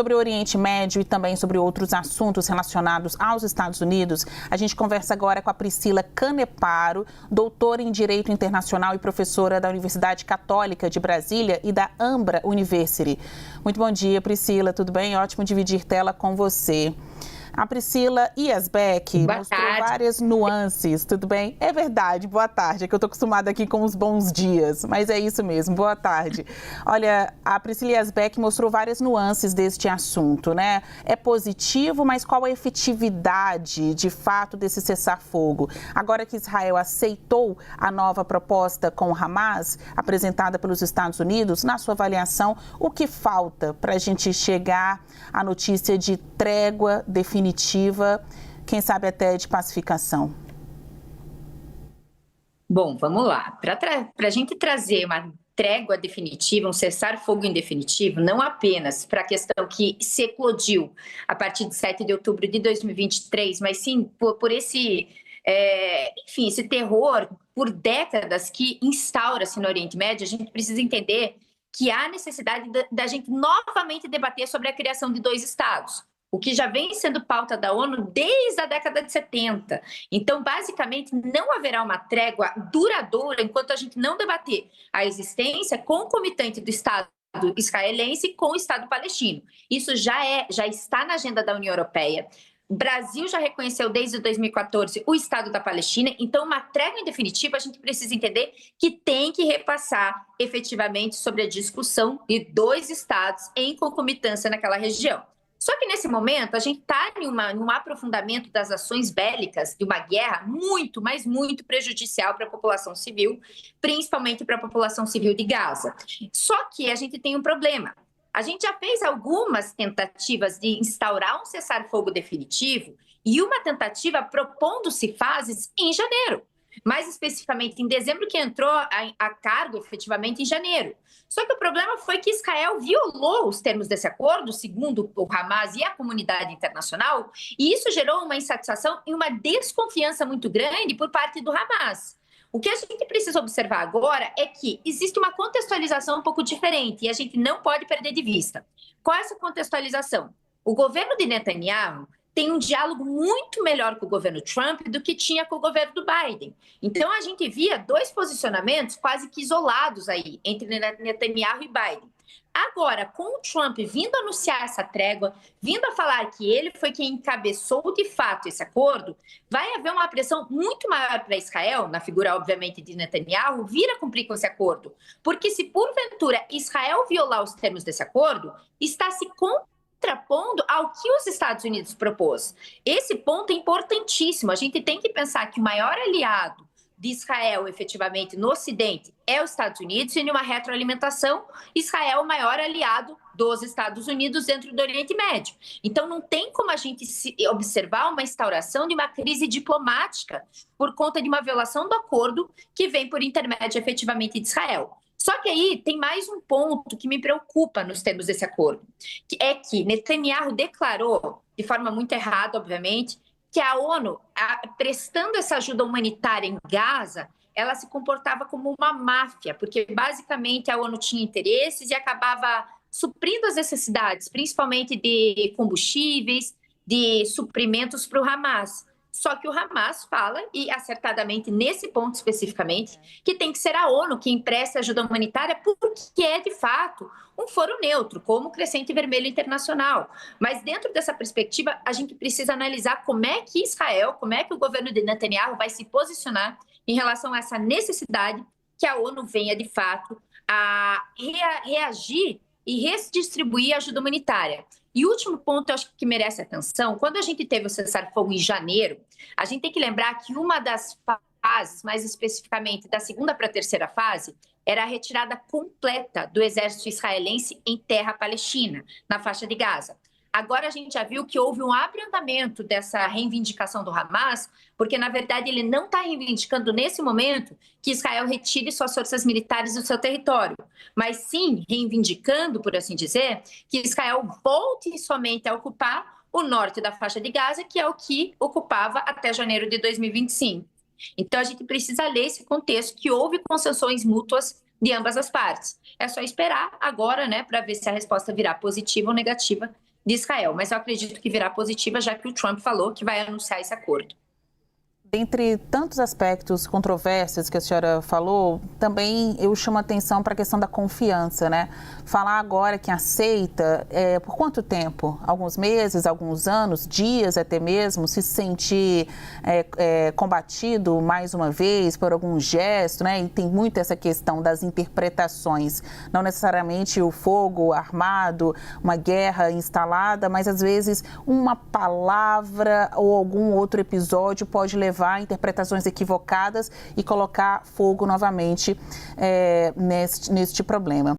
sobre o Oriente Médio e também sobre outros assuntos relacionados aos Estados Unidos. A gente conversa agora com a Priscila Caneparo, doutora em Direito Internacional e professora da Universidade Católica de Brasília e da Ambra University. Muito bom dia, Priscila, tudo bem? Ótimo dividir tela com você. A Priscila Yazbek mostrou várias nuances, tudo bem? É verdade, boa tarde, é que eu tô acostumada aqui com os bons dias, mas é isso mesmo, boa tarde. Olha, a Priscila Yazbek mostrou várias nuances deste assunto, né? É positivo, mas qual a efetividade, de fato, desse cessar-fogo? Agora que Israel aceitou a nova proposta com o Hamas, apresentada pelos Estados Unidos, na sua avaliação, o que falta para a gente chegar à notícia de trégua definitiva, quem sabe até de pacificação? Bom, vamos lá. Para a gente trazer uma trégua definitiva, um cessar-fogo em definitivo, não apenas para a questão que se eclodiu a partir de 7 de outubro de 2023, mas sim por esse, enfim, esse terror por décadas que instaura-se no Oriente Médio, a gente precisa entender que há necessidade da gente novamente debater sobre a criação de dois estados, o que já vem sendo pauta da ONU desde a década de 70. Então, basicamente, não haverá uma trégua duradoura enquanto a gente não debater a existência concomitante do Estado israelense com o Estado palestino. Isso já está na agenda da União Europeia. O Brasil já reconheceu desde 2014 o Estado da Palestina, então uma trégua em definitiva a gente precisa entender que tem que repassar efetivamente sobre a discussão de dois estados em concomitância naquela região. Só que nesse momento a gente está num aprofundamento das ações bélicas de uma guerra muito, mas muito prejudicial para a população civil, principalmente para a população civil de Gaza. Só que a gente tem um problema. A gente já fez algumas tentativas de instaurar um cessar-fogo definitivo e uma tentativa propondo-se fases em janeiro. Mais especificamente em dezembro, que entrou a cargo efetivamente em janeiro. Só que o problema foi que Israel violou os termos desse acordo, segundo o Hamas e a comunidade internacional, e isso gerou uma insatisfação e uma desconfiança muito grande por parte do Hamas. O que a gente precisa observar agora é que existe uma contextualização um pouco diferente e a gente não pode perder de vista. Qual é essa contextualização? O governo de Netanyahu tem um diálogo muito melhor com o governo Trump do que tinha com o governo do Biden. Então, a gente via dois posicionamentos quase que isolados aí, entre Netanyahu e Biden. Agora, com o Trump vindo anunciar essa trégua, vindo a falar que ele foi quem encabeçou de fato esse acordo, vai haver uma pressão muito maior para Israel, na figura, obviamente, de Netanyahu, vir a cumprir com esse acordo. Porque se, porventura, Israel violar os termos desse acordo, está se contrapondo ao que os Estados Unidos propôs. Esse ponto é importantíssimo. A gente tem que pensar que o maior aliado de Israel, efetivamente, no Ocidente, é os Estados Unidos, e numa retroalimentação, Israel é o maior aliado dos Estados Unidos dentro do Oriente Médio. Então, não tem como a gente observar uma instauração de uma crise diplomática por conta de uma violação do acordo que vem por intermédio, efetivamente, de Israel. Só que aí tem mais um ponto que me preocupa nos termos desse acordo, que é que Netanyahu declarou, de forma muito errada, obviamente, que a ONU, prestando essa ajuda humanitária em Gaza, ela se comportava como uma máfia, porque basicamente a ONU tinha interesses e acabava suprindo as necessidades, principalmente de combustíveis, de suprimentos para o Hamas. Só que o Hamas fala, e acertadamente nesse ponto especificamente, que tem que ser a ONU que empresta ajuda humanitária porque é, de fato, um foro neutro, como o Crescente Vermelho Internacional. Mas dentro dessa perspectiva, a gente precisa analisar como é que Israel, como é que o governo de Netanyahu vai se posicionar em relação a essa necessidade que a ONU venha, de fato, a reagir e redistribuir a ajuda humanitária. E o último ponto, eu acho que merece atenção, quando a gente teve o cessar-fogo em janeiro, a gente tem que lembrar que uma das fases, mais especificamente da segunda para a terceira fase, era a retirada completa do exército israelense em terra palestina, na faixa de Gaza. Agora a gente já viu que houve um abrandamento dessa reivindicação do Hamas, porque, na verdade, ele não está reivindicando nesse momento que Israel retire suas forças militares do seu território, mas sim reivindicando, por assim dizer, que Israel volte somente a ocupar o norte da faixa de Gaza, que é o que ocupava até janeiro de 2025. Então, a gente precisa ler esse contexto, que houve concessões mútuas de ambas as partes. É só esperar agora, né, para ver se a resposta virá positiva ou negativa de Israel, mas eu acredito que virá positiva, já que o Trump falou que vai anunciar esse acordo. Dentre tantos aspectos controversos que a senhora falou, também eu chamo a atenção para a questão da confiança, né? Falar agora que aceita, por quanto tempo? Alguns meses, alguns anos, dias até mesmo, se sentir combatido mais uma vez por algum gesto, né? E tem muito essa questão das interpretações, não necessariamente o fogo armado, uma guerra instalada, mas às vezes uma palavra ou algum outro episódio pode levar a interpretações equivocadas e colocar fogo novamente neste problema.